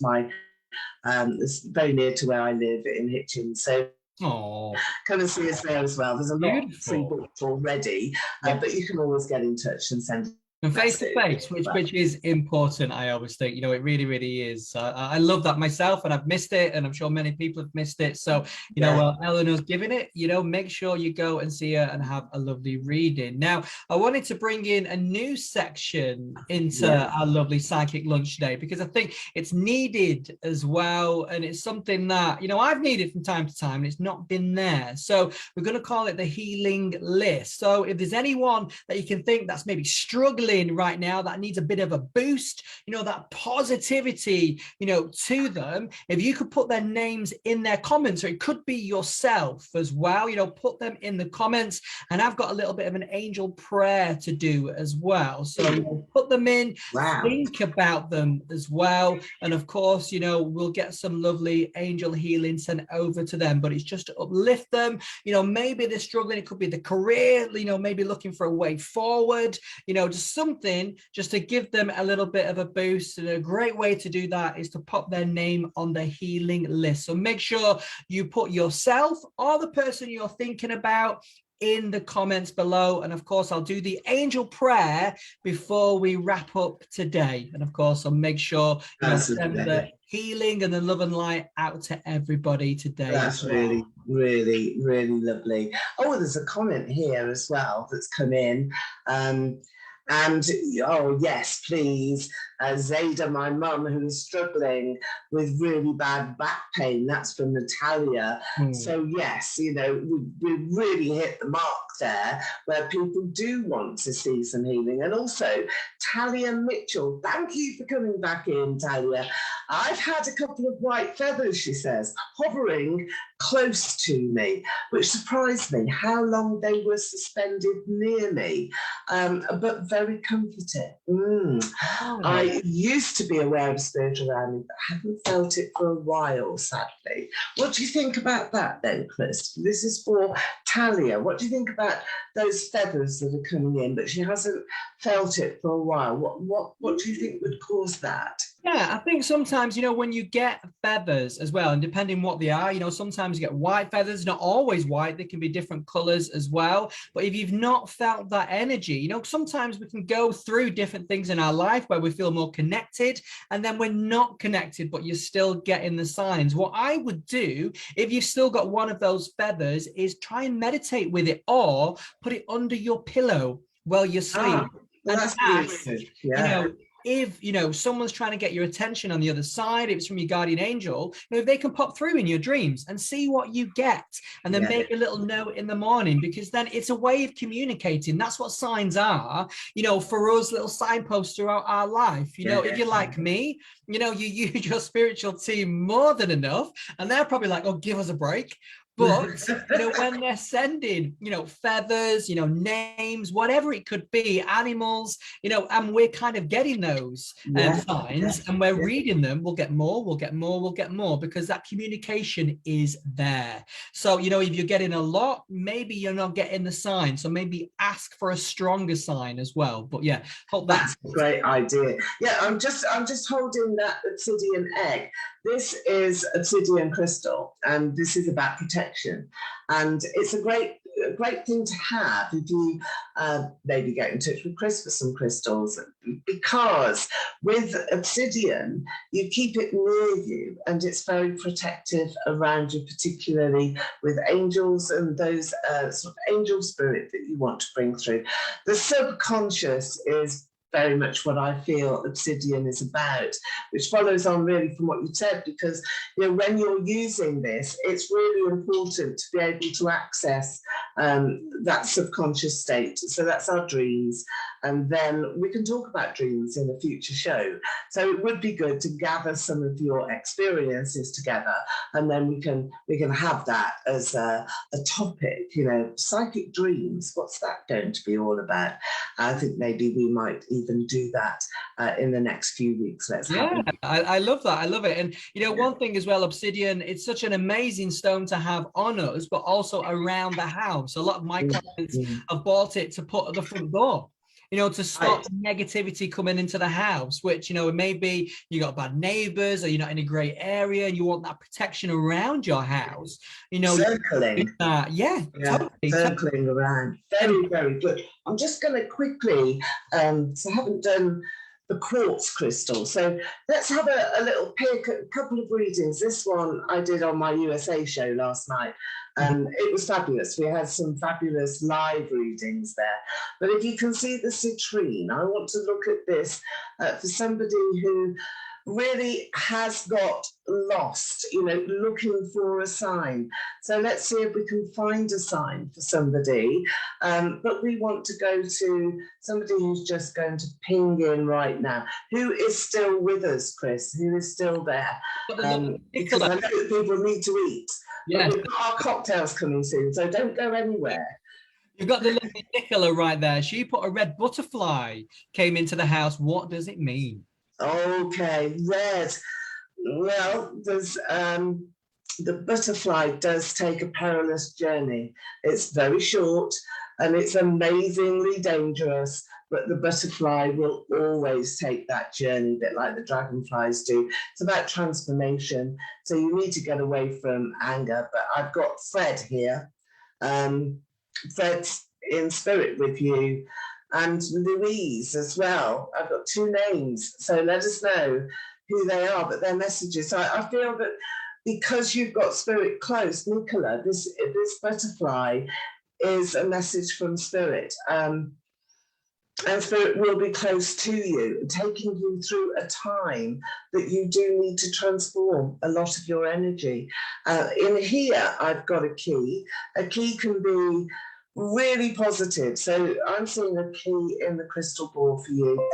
it's very near to where I live in Hitchin, so come and see us there as well. There's a lot of free books already, but you can always get in touch and send and face to face, which is important. I always think, you know, it really, really is. I love that myself, and I've missed it, and I'm sure many people have missed it. So, you know, Eleanor's giving it, you know, make sure you go and see her and have a lovely reading. Now, I wanted to bring in a new section into our lovely psychic lunch today, because I think it's needed as well. And it's something that, you know, I've needed from time to time, and it's not been there. So we're going to call it the healing list. So if there's anyone that you can think that's maybe struggling right now, that needs a bit of a boost, you know, that positivity, you know, to them, if you could put their names in their comments, or it could be yourself as well, you know, put them in the comments. And I've got a little bit of an angel prayer to do as well, so you know, put them in, think about them as well, and of course, you know, we'll get some lovely angel healing sent over to them. But it's just to uplift them, you know, maybe they're struggling, it could be the career, you know, maybe looking for a way forward, you know, just something just to give them a little bit of a boost. And a great way to do that is to pop their name on the healing list. So make sure you put yourself or the person you're thinking about in the comments below. And of course, I'll do the angel prayer before we wrap up today. And of course, I'll make sure you send the healing and the love and light out to everybody today. That's really, really, really lovely. Oh, there's a comment here as well that's come in. And oh yes, please, Zada, my mum, who is struggling with really bad back pain. That's from Natalia. So yes, you know, we really hit the mark there, where people do want to see some healing. And also, Talia Mitchell, thank you for coming back in, Talia. I've had a couple of white feathers, she says, hovering close to me, which surprised me how long they were suspended near me, but very comforting. I used to be aware of spirit around me, but haven't felt it for a while, sadly. What do you think about that then, Kris? This is for Talia. What do you think about those feathers that are coming in, but she hasn't felt it for a while? What do you think would cause that? Yeah, I think sometimes, you know, when you get feathers as well, and depending what they are, you know, sometimes you get white feathers, not always white, they can be different colors as well. But if you've not felt that energy, you know, sometimes we can go through different things in our life where we feel more connected, and then we're not connected, but you're still getting the signs. What I would do, if you've still got one of those feathers, is try and meditate with it, or put it under your pillow while you sleep. Well, that's ask, good. you know, if, you know, someone's trying to get your attention on the other side, if it's from your guardian angel, you know, if they can pop through in your dreams and see what you get, and then make a little note in the morning, because then it's a way of communicating. That's what signs are, you know, for us, little signposts throughout our life. You know, if you're like me, you know, you use your spiritual team more than enough, and they're probably like, oh, give us a break. But, you know, when they're sending, you know, feathers, you know, names, whatever it could be, animals, you know, and we're kind of getting those signs, and we're reading them, we'll get more, because that communication is there. So, you know, if you're getting a lot, maybe you're not getting the sign. So maybe ask for a stronger sign as well. But yeah, hope that's a great idea. Yeah, I'm just holding that obsidian egg. This is obsidian crystal, and this is about protection. And it's a great thing to have if you maybe get in touch with Kris for some crystals, because with obsidian, you keep it near you and it's very protective around you, particularly with angels and those sort of angel spirit that you want to bring through. The subconscious is very much what I feel obsidian is about, which follows on really from what you said, because, you know, when you're using this, it's really important to be able to access that subconscious state. So that's our dreams, and then we can talk about dreams in a future show. So it would be good to gather some of your experiences together, and then we can have that as a topic. You know, psychic dreams, what's that going to be all about? I think maybe we might even do that in the next few weeks. I love that. I love it. And, you know, one thing as well, obsidian, it's such an amazing stone to have on us, but also around the house. A lot of my clients have bought it to put at the front door, you know, to stop negativity coming into the house, which, you know, maybe you got bad neighbors, or you're not in a great area and you want that protection around your house, you know. Circling. Totally. Circling around. Very, very good. I'm just going to quickly, so I haven't done the quartz crystal. So let's have a little pick, a couple of readings. This one I did on my USA show last night. It was fabulous. We had some fabulous live readings there. But if you can see the citrine, I want to look at this for somebody who really has got lost, you know, looking for a sign. So let's see if we can find a sign for somebody. But we want to go to somebody who's just going to ping in right now. Who is still with us, Kris? Who is still there? Because I know that people need to eat. Yeah. But we've got our cocktails coming soon, so don't go anywhere. You've got the lovely Nicola right there. She put a red butterfly came into the house. What does it mean? Okay, red. Well, there's the butterfly does take a perilous journey. It's very short and it's amazingly dangerous, but the butterfly will always take that journey, a bit like the dragonflies do. It's about transformation. So you need to get away from anger. But I've got Fred here. Fred's in spirit with you. And Louise as well. I've got two names, so let us know who they are, but their messages. So I feel that because you've got spirit close, Nicola, this butterfly is a message from spirit. And spirit will be close to you, taking you through a time that you do need to transform a lot of your energy. In here, I've got a key. A key can be really positive. So I'm seeing a key in the crystal ball for you.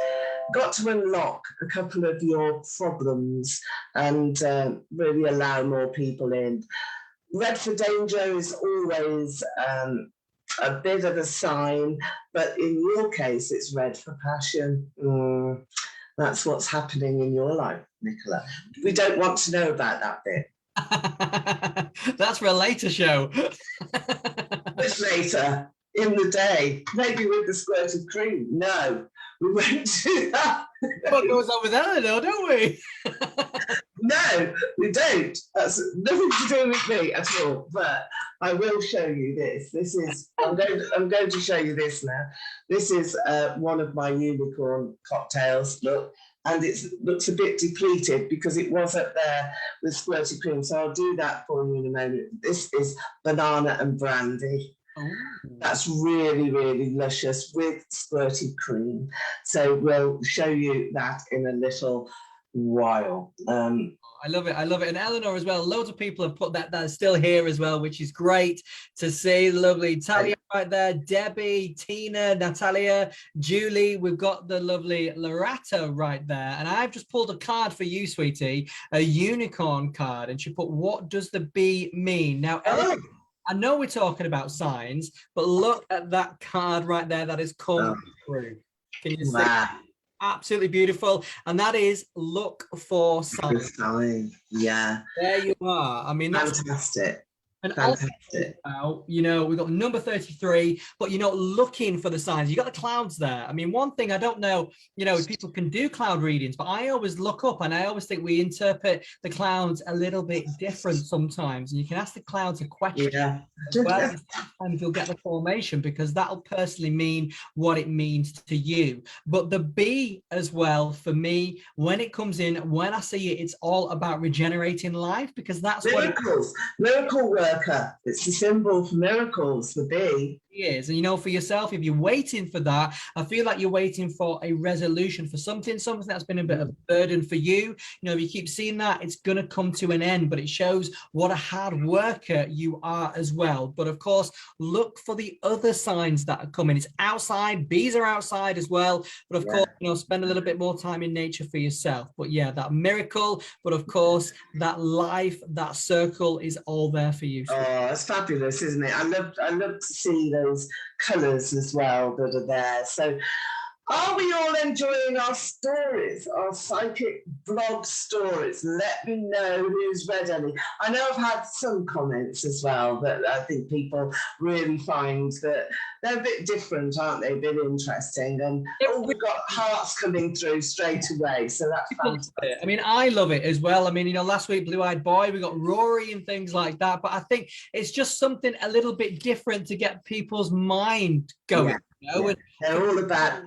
Got to unlock a couple of your problems and really allow more people in. Red for danger is always a bit of a sign, but in your case, it's red for passion. That's what's happening in your life, Nicola. We don't want to know about that bit. That's for a later show. Much later in the day, maybe with the squirted cream. No, we won't do that. What goes on with Eleanor, don't we? No, we don't. That's nothing to do with me at all. But I will show you this. This is I'm going to show you this now. This is one of my unicorn cocktails. Look. And it looks a bit depleted because it was up there with squirty cream. So I'll do that for you in a moment. This is banana and brandy. Oh. That's really, really luscious with squirty cream. So we'll show you that in a little while. I love it. I love it. And Eleanor as well. Loads of people have put that are still here as well, which is great to see. Lovely Talia right there, Debbie, Tina, Natalia, Julie. We've got the lovely Loretta right there. And I've just pulled a card for you, sweetie, a unicorn card. And she put, what does the bee mean? Now, Eleanor, I know we're talking about signs, but look at that card right there that is come through. Can you see? Absolutely beautiful. And that is look for signs. Yeah. There you are. I mean, that's fantastic. And fantastic. Also, you know, we've got number 33, but you're not looking for the signs. You got the clouds there. I mean, one thing I don't know, you know, if people can do cloud readings, but I always look up and I always think we interpret the clouds a little bit different sometimes. And you can ask the clouds a question. Yeah. Well, sometimes you'll get the formation because that'll personally mean what it means to you. But the bee as well, for me, when it comes in, when I see it, it's all about regenerating life, because that's miracles. Miracle worker. It's the symbol for miracles, the bee. Is. And you know, for yourself, if you're waiting for that, I feel like you're waiting for a resolution for something that's been a bit of a burden for you. You know, if you keep seeing that, it's going to come to an end, but it shows what a hard worker you are as well. But of course, look for the other signs that are coming. It's outside, bees are outside as well, but of course, you know, spend a little bit more time in nature for yourself. But yeah, that miracle, but of course, that life, that circle is all there for you. Oh, it's fabulous, isn't it? I love to see those colours as well that are there. So are we all enjoying our stories, our psychic blog stories? Let me know who's read any. I know I've had some comments as well that I think people really find that they're a bit different, aren't they? A bit interesting. And we've got hearts coming through straight away. So that's fantastic. I mean, I love it as well. I mean, you know, last week, Blue Eyed Boy, we got Rory and things like that. But I think it's just something a little bit different to get people's mind going. Yeah, you know? They're all about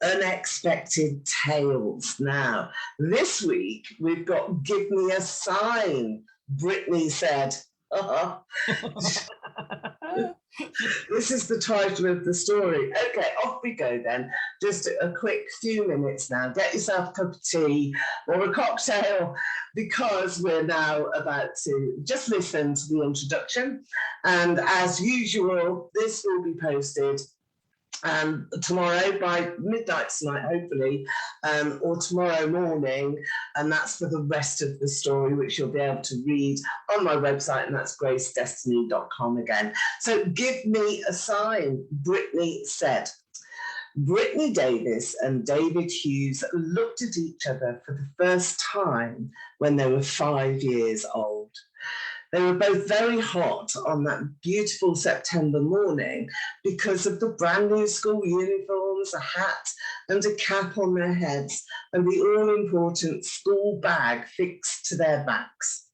unexpected tales. Now, this week, we've got Give Me a Sign, Brittany said. This is the title of the story. Okay, off we go then. Just a quick few minutes now. Get yourself a cup of tea or a cocktail, because we're now about to just listen to the introduction. And as usual, this will be posted tomorrow by midnight tonight, hopefully, or tomorrow morning, and that's for the rest of the story, which you'll be able to read on my website, and that's gracedestiny.com again. So give me a sign, Brittany said. Brittany Davis and David Hughes looked at each other for the first time when they were 5 years old. They were both very hot on that beautiful September morning because of the brand new school uniforms, a hat and a cap on their heads, and the all-important school bag fixed to their backs.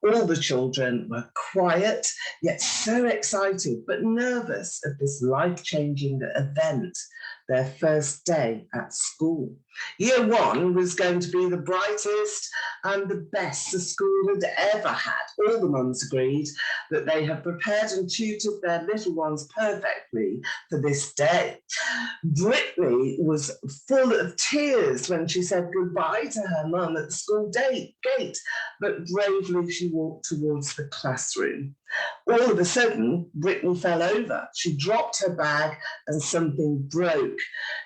All the children were quiet, yet so excited but nervous of this life-changing event, their first day at school. Year one was going to be the brightest and the best the school had ever had. All the mums agreed that they had prepared and tutored their little ones perfectly for this day. Brittany was full of tears when she said goodbye to her mum at the school gate, but bravely she walked towards the classroom. All of a sudden, Brittany fell over. She dropped her bag and something broke.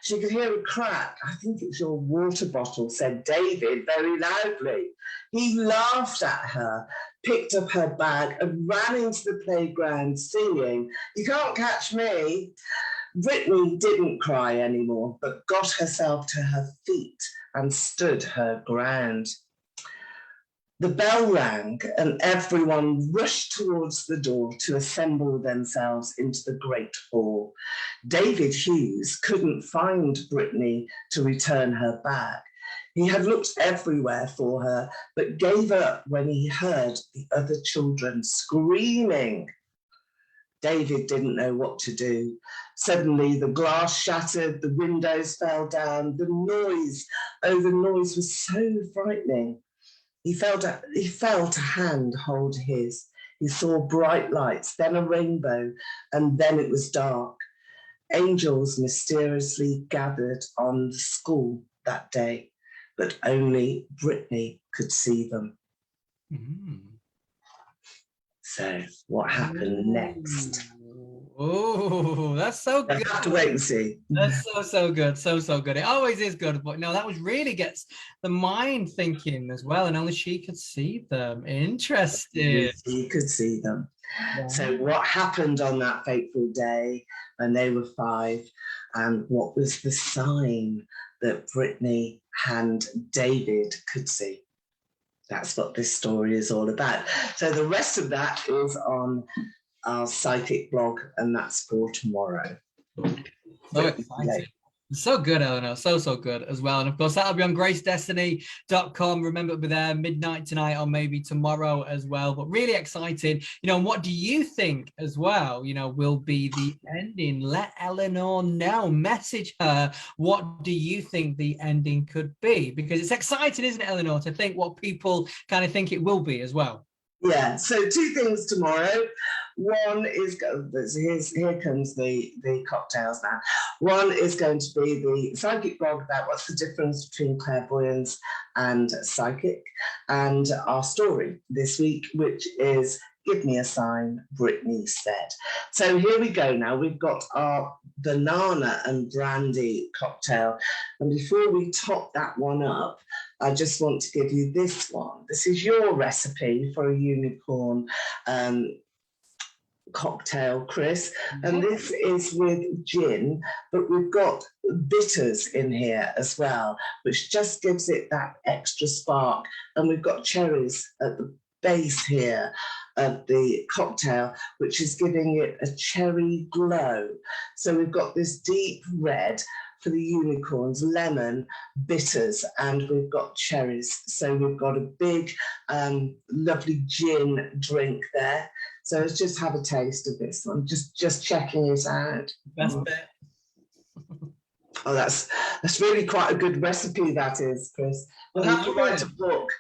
She could hear a crack. I think it's your water bottle, said David very loudly. He laughed at her, picked up her bag and ran into the playground singing, "You can't catch me." Brittany didn't cry anymore, but got herself to her feet and stood her ground. The bell rang and everyone rushed towards the door to assemble themselves into the great hall. David Hughes couldn't find Brittany to return her bag. He had looked everywhere for her, but gave up when he heard the other children screaming. David didn't know what to do. Suddenly the glass shattered, the windows fell down, the noise was so frightening. He felt a hand hold his. He saw bright lights, then a rainbow, and then it was dark. Angels mysteriously gathered on the school that day, but only Brittany could see them. So what happened next? Oh, that's so good. You have to wait and see. That's so good. So good. It always is good. But no, that was really gets the mind thinking as well. And only she could see them. Interesting. She could see them. Yeah. So what happened on that fateful day when they were 5, and what was the sign that Brittany and David could see? That's what this story is all about. So the rest of that is on our psychic blog, and that's for tomorrow. So exciting. So good, Eleanor. So good as well. And of course, that'll be on gracedestiny.com. Remember, it'll be there midnight tonight or maybe tomorrow as well. But really exciting. You know, and what do you think as well, you know, will be the ending? Let Eleanor know. Message her. What do you think the ending could be? Because it's exciting, isn't it, Eleanor, to think what people kind of think it will be as well. Yeah, so 2 things tomorrow. One is, here comes the cocktails now. One is going to be the psychic blog about what's the difference between clairvoyance and psychic, and our story this week, which is Give Me a Sign, Brittany said. So here we go now. We've got our banana and brandy cocktail. And before we top that one up, I just want to give you this one. This is your recipe for a unicorn cocktail, Kris. And this is with gin, but we've got bitters in here as well, which just gives it that extra spark. And we've got cherries at the base here of the cocktail, which is giving it a cherry glow. So we've got this deep red for the unicorns, lemon, bitters, and we've got cherries. So we've got a big, lovely gin drink there. So let's just have a taste of this one, just checking it out. Best bit. Oh, that's really quite a good recipe, that is, Kris. We'll have to write a book.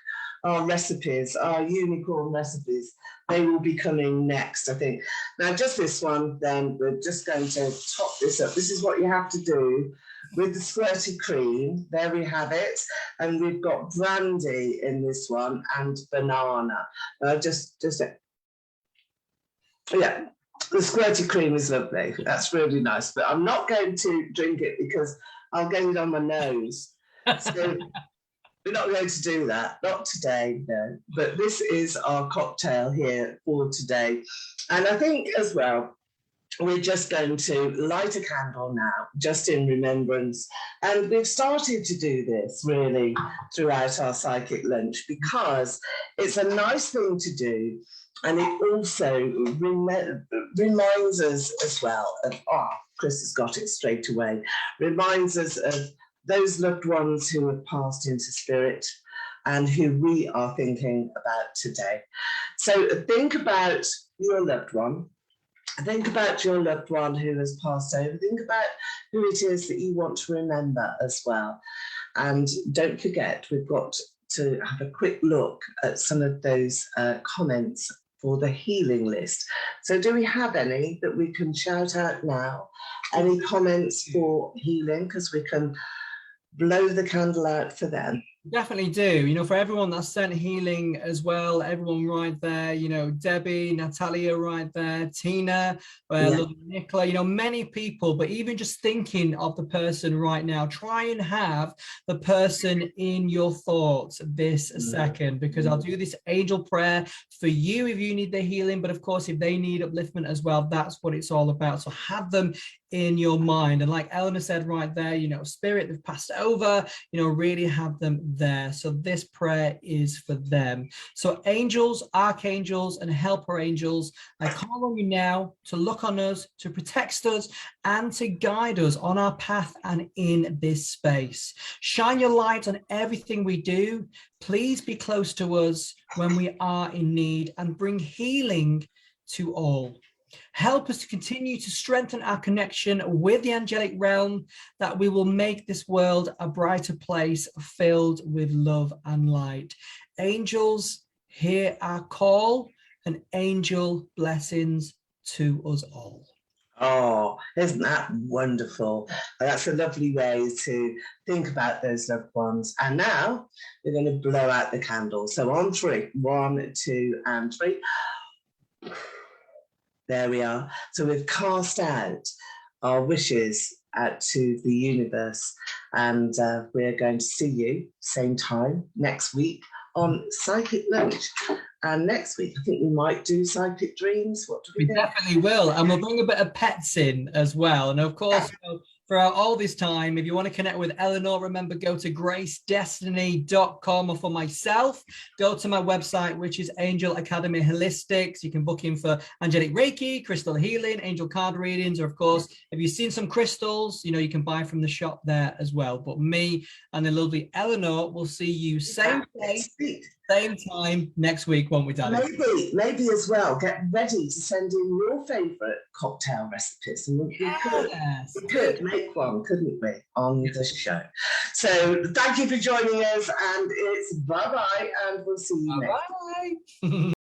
Our recipes, our unicorn recipes, they will be coming next, I think. Now, just this one, then we're just going to top this up. This is what you have to do with the squirty cream. There we have it. And we've got brandy in this one and banana. Yeah, the squirty cream is lovely. That's really nice. But I'm not going to drink it because I'll get it on my nose. So we're not going to do that, not today, no. But this is our cocktail here for today. And I think as well, we're just going to light a candle now, just in remembrance. And we've started to do this really throughout our psychic lunch because it's a nice thing to do. And it also reminds us as well of, Kris has got it straight away, reminds us of those loved ones who have passed into spirit and who we are thinking about today. So think about your loved one. Think about your loved one who has passed over. Think about who it is that you want to remember as well. And don't forget, we've got to have a quick look at some of those comments for the healing list. So do we have any that we can shout out now? Any comments for healing? Because we can blow the candle out for them. Definitely do. You know, for everyone that's sent healing as well, everyone right there, you know, Debbie, Natalia right there, Tina, Nicola, you know, many people, but even just thinking of the person right now, try and have the person in your thoughts this second, because I'll do this angel prayer for you if you need the healing, but of course, if they need upliftment as well, that's what it's all about. So have them in your mind. And like Eleanor said right there, you know, spirit, they've passed over, you know, really have them there. So this prayer is for them. So angels, archangels, and helper angels, I call on you now to look on us, to protect us, and to guide us on our path and in this space. Shine your light on everything we do. Please be close to us when we are in need and bring healing to all. Help us to continue to strengthen our connection with the angelic realm, that we will make this world a brighter place filled with love and light. Angels, hear our call. and angel blessings to us all. Oh, isn't that wonderful? That's a lovely way to think about those loved ones. And now we're going to blow out the candle. So on 3, 1, 2, and 3. There we are. So we've cast out our wishes out to the universe, and we're going to see you same time next week on Psychic Lunch. And next week, I think we might do psychic dreams. What do we think? Definitely will. And we'll bring a bit of pets in as well. And of course, throughout all this time, if you want to connect with Eleanor, remember, go to gracedestiny.com, or for myself, go to my website, which is Angel Academy Holistics. You can book in for angelic Reiki, crystal healing, angel card readings, or of course, if you've seen some crystals, you can buy from the shop there as well. But me and the lovely Eleanor will see you same place, same time next week, won't we, darling? Maybe as well, get ready to send in your favourite cocktail recipes. And we could make one, couldn't we, on the show? So thank you for joining us, and it's bye-bye, and we'll see you next week.